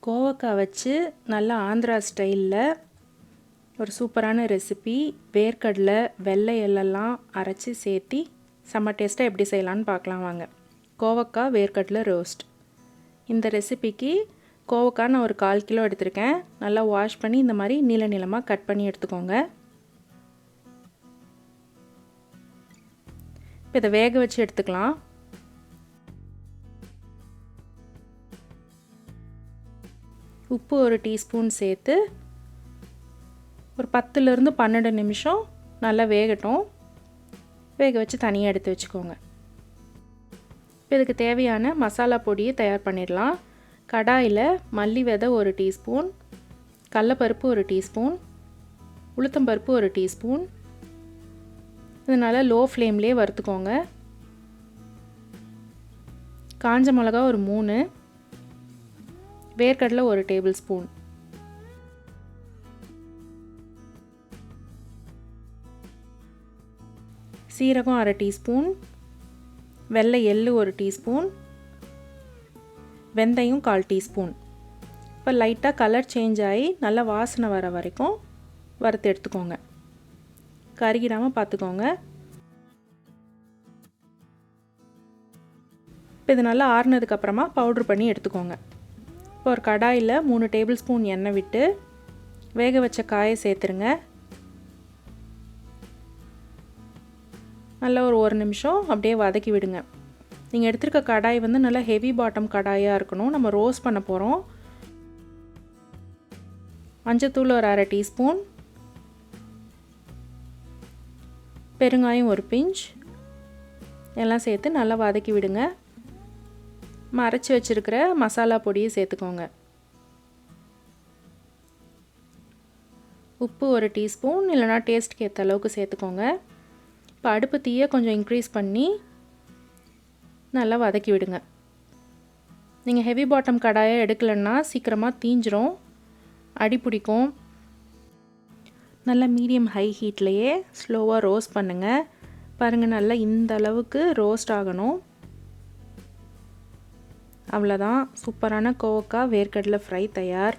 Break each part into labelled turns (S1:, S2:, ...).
S1: கோவக்காய் வச்சு நல்லா ஆந்திரா ஸ்டைலில் ஒரு சூப்பரான ரெசிபி. வேர்க்கடலை வெள்ளை எள்ளெல்லாம் அரைச்சி சேர்த்தி செம்ம டேஸ்ட்டாக எப்படி செய்யலான்னு பார்க்கலாம் வாங்க. கோவக்காய் வேர்க்கடலை ரோஸ்ட். இந்த ரெசிபிக்கு கோவக்காய் நான் ஒரு 1/4 கிலோ எடுத்திருக்கேன். நல்லா வாஷ் பண்ணி இந்த மாதிரி நீள நீளமாக கட் பண்ணி எடுத்துக்கோங்க. இப்போ இதை வேக வச்சு எடுத்துக்கலாம். உப்பு 1 டீஸ்பூன் சேர்த்து ஒரு 10லேருந்து 12 நிமிஷம் நல்லா வேகட்டும். வேக வச்சு தனியாக எடுத்து வச்சுக்கோங்க. இப்போ இதுக்கு தேவையான மசாலா பொடியை தயார் பண்ணிடலாம். கடாயில் மல்லி விதை 1 டீஸ்பூன், கடலைப்பருப்பு 1 டீஸ்பூன், உளுத்தம்பருப்பு 1 டீஸ்பூன். இதனால் லோ ஃப்ளேம்லேயே வறுத்துக்கோங்க. காஞ்ச மிளகா ஒரு 3, வேர்க்கடலை 1 டேபிள் ஸ்பூன், சீரகம் 1/2 டீஸ்பூன், வெள்ளை எள்ளு 1 டீஸ்பூன், வெந்தயம் 1/4 டீஸ்பூன். இப்போ லைட்டாக கலர் சேஞ்ச் ஆகி நல்லா வாசனை வர வரைக்கும் வறுத்து எடுத்துக்கோங்க. கருகிடாமல் பார்த்துக்கோங்க. இப்போ இது நல்லா ஆறுனதுக்கப்புறமா பவுட்ரு பண்ணி எடுத்துக்கோங்க. இப்போ ஒரு கடாயில் 3 டேபிள் ஸ்பூன் எண்ணெய் விட்டு வேக வச்ச காயை சேர்த்துருங்க. நல்லா ஒரு 1 நிமிஷம் அப்படியே வதக்கி விடுங்க. நீங்கள் எடுத்துருக்க கடாய் வந்து நல்லா ஹெவி பாட்டம் கடாயாக இருக்கணும். நம்ம ரோஸ்ட் பண்ண போகிறோம். மஞ்சத்தூள் ஒரு 1/2 டீஸ்பூன், பெருங்காயம் 1 பிஞ்ச் எல்லாம் சேர்த்து நல்லா வதக்கி விடுங்க. அரைச்சி வச்சுருக்கிற மசாலா பொடியை சேர்த்துக்கோங்க. உப்பு 1 டீஸ்பூன் இல்லைனா டேஸ்ட்டுக்கு ஏற்ற அளவுக்கு சேர்த்துக்கோங்க. இப்போ அடுப்பு தீயை கொஞ்சம் இன்க்ரீஸ் பண்ணி நல்லா வதக்கி விடுங்க. நீங்கள் ஹெவி பாட்டம் கடாயை எடுக்கலைன்னா சீக்கிரமாக தீஞ்சிரும், அடி பிடிக்கும். நல்லா மீடியம் ஹை ஹீட்லேயே ஸ்லோவாக ரோஸ்ட் பண்ணுங்கள். பாருங்கள், நல்லா இந்த அளவுக்கு ரோஸ்ட் ஆகணும். அவ்வளோதான், சூப்பரான கோவக்காய் வேர்க்கடலை ஃப்ரை தயார்.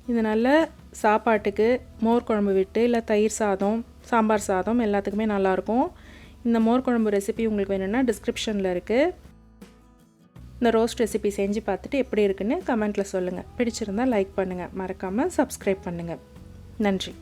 S1: இது நல்ல சாப்பாட்டுக்கு மோர் குழம்பு விட்டு இல்லை தயிர் சாதம், சாம்பார் சாதம் எல்லாத்துக்குமே நல்லாயிருக்கும். இந்த மோர் குழம்பு ரெசிபி உங்களுக்கு வேணும்னா டிஸ்கிரிப்ஷனில் இருக்குது. இந்த ரோஸ்ட் ரெசிபி செஞ்சு பார்த்துட்டு எப்படி இருக்குன்னு கமெண்ட்டில் சொல்லுங்கள். பிடிச்சிருந்தால் லைக் பண்ணுங்கள், மறக்காமல் சப்ஸ்கிரைப் பண்ணுங்கள். நன்றி.